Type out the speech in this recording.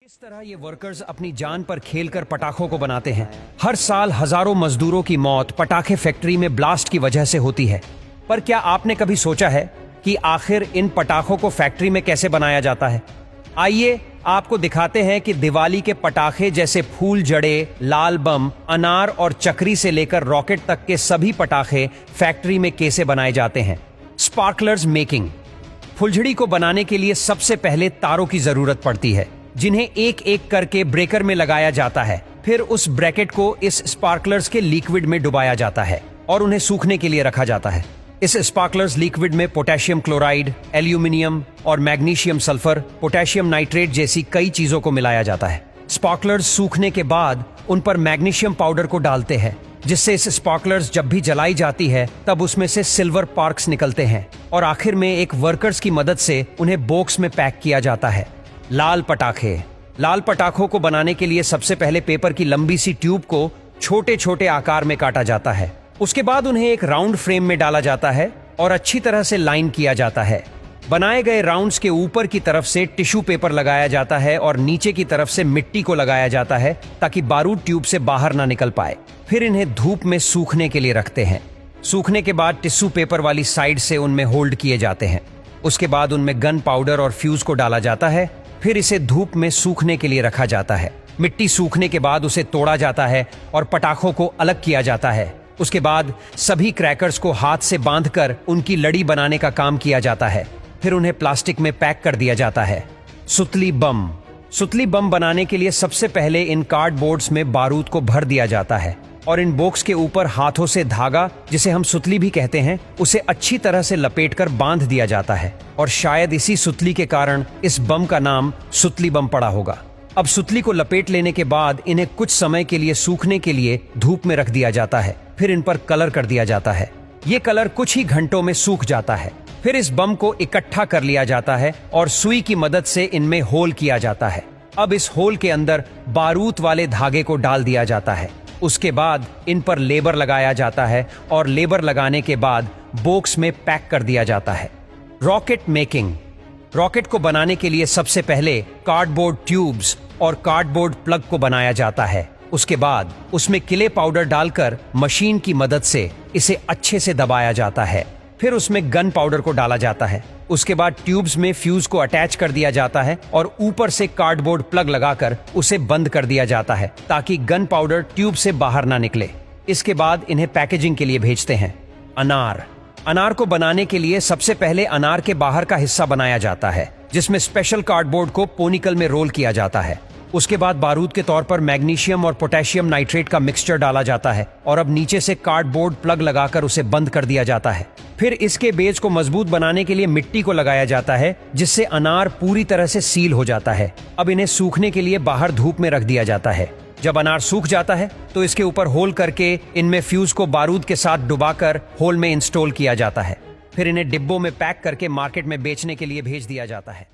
इस तरह ये वर्कर्स अपनी जान पर खेलकर पटाखों को बनाते हैं। हर साल हजारों मजदूरों की मौत पटाखे फैक्ट्री में ब्लास्ट की वजह से होती है। पर क्या आपने कभी सोचा है कि आखिर इन पटाखों को फैक्ट्री में कैसे बनाया जाता है? आइए आपको दिखाते हैं कि दिवाली के पटाखे जैसे फूल जड़े, लाल बम, अनार और चक्री से लेकर रॉकेट तक के सभी पटाखे फैक्ट्री में कैसे बनाए जाते हैं। Sparklers making. फुलझड़ी को बनाने के लिए सबसे पहले तारों की जरूरत पड़ती है, जिन्हें एक एक करके ब्रेकर में लगाया जाता है। फिर उस ब्रैकेट को इस स्पार्कलर्स के लिक्विड में डुबाया जाता है और उन्हें सूखने के लिए रखा जाता है। इस स्पार्कलर्स लिक्विड में पोटेशियम क्लोराइड, एल्यूमिनियम और मैग्नीशियम सल्फर, पोटेशियम नाइट्रेट जैसी कई चीजों को मिलाया जाता है। स्पार्कलर्स सूखने के बाद उन पर मैग्नीशियम पाउडर को डालते हैं, जिससे इस स्पार्कलर्स जब भी जलाई जाती है तब उसमें से सिल्वर पार्क्स निकलते हैं और आखिर में एक वर्कर्स की मदद से उन्हें बॉक्स में पैक किया जाता है। लाल पटाखे। लाल पटाखों को बनाने के लिए सबसे पहले पेपर की लंबी सी ट्यूब को छोटे छोटे आकार में काटा जाता है। उसके बाद उन्हें एक राउंड फ्रेम में डाला जाता है और अच्छी तरह से लाइन किया जाता है। बनाए गए राउंड्स के ऊपर की तरफ से टिश्यू पेपर लगाया जाता है और नीचे की तरफ से मिट्टी को लगाया जाता है ताकि बारूद ट्यूब से बाहर ना निकल पाए। फिर इन्हें धूप में सूखने के लिए रखते हैं। सूखने के बाद टिश्यू पेपर वाली साइड से उनमें होल्ड किए जाते हैं। उसके बाद उनमें गन पाउडर और फ्यूज को डाला जाता है। फिर इसे धूप में सूखने के लिए रखा जाता है। मिट्टी सूखने के बाद उसे तोड़ा जाता है और पटाखों को अलग किया जाता है। उसके बाद सभी क्रैकर्स को हाथ से बांधकर उनकी लड़ी बनाने का काम किया जाता है। फिर उन्हें प्लास्टिक में पैक कर दिया जाता है। सुतली बम। सुतली बम बनाने के लिए सबसे पहले इन कार्डबोर्ड्स में बारूद को भर दिया जाता है और इन बॉक्स के ऊपर हाथों से धागा, जिसे हम सुतली भी कहते हैं, उसे अच्छी तरह से लपेटकर बांध दिया जाता है और शायद इसी सुतली के कारण इस बम का नाम सुतली बम पड़ा होगा। अब सुतली को लपेट लेने के बाद इन्हें कुछ समय के लिए सूखने के लिए धूप में रख दिया जाता है। फिर इन पर कलर कर दिया जाता है। ये कलर कुछ ही घंटों में सूख जाता है। फिर इस बम को इकट्ठा कर लिया जाता है और सुई की मदद से इनमें होल किया जाता है। अब इस होल के अंदर बारूद वाले धागे को डाल दिया जाता है। उसके बाद इन पर लेबर लगाया जाता है और लेबर लगाने के बाद बॉक्स में पैक कर दिया जाता है। Rocket making. रॉकेट को बनाने के लिए सबसे पहले कार्डबोर्ड ट्यूब्स और कार्डबोर्ड प्लग को बनाया जाता है। उसके बाद उसमें किले पाउडर डालकर मशीन की मदद से इसे अच्छे से दबाया जाता है। फिर उसमें गन पाउडर को डाला जाता है। उसके बाद ट्यूब्स में फ्यूज को अटैच कर दिया जाता है और ऊपर से कार्डबोर्ड प्लग लगाकर उसे बंद कर दिया जाता है ताकि गन पाउडर ट्यूब से बाहर ना निकले। इसके बाद इन्हें पैकेजिंग के लिए भेजते हैं। अनार। अनार को बनाने के लिए सबसे पहले अनार के बाहर का हिस्सा बनाया जाता है, जिसमें स्पेशल कार्डबोर्ड को पोनिकल में रोल किया जाता है। उसके बाद बारूद के तौर पर मैग्नीशियम और पोटेशियम नाइट्रेट का मिक्सचर डाला जाता है और अब नीचे से कार्डबोर्ड प्लग लगाकर उसे बंद कर दिया जाता है। फिर इसके बेस को मजबूत बनाने के लिए मिट्टी को लगाया जाता है, जिससे अनार पूरी तरह से सील हो जाता है। अब इन्हें सूखने के लिए बाहर धूप में रख दिया जाता है। जब अनार सूख जाता है तो इसके ऊपर होल करके इनमें फ्यूज को बारूद के साथ डुबाकर होल में इंस्टॉल किया जाता है। फिर इन्हें डिब्बों में पैक करके मार्केट में बेचने के लिए भेज दिया जाता है।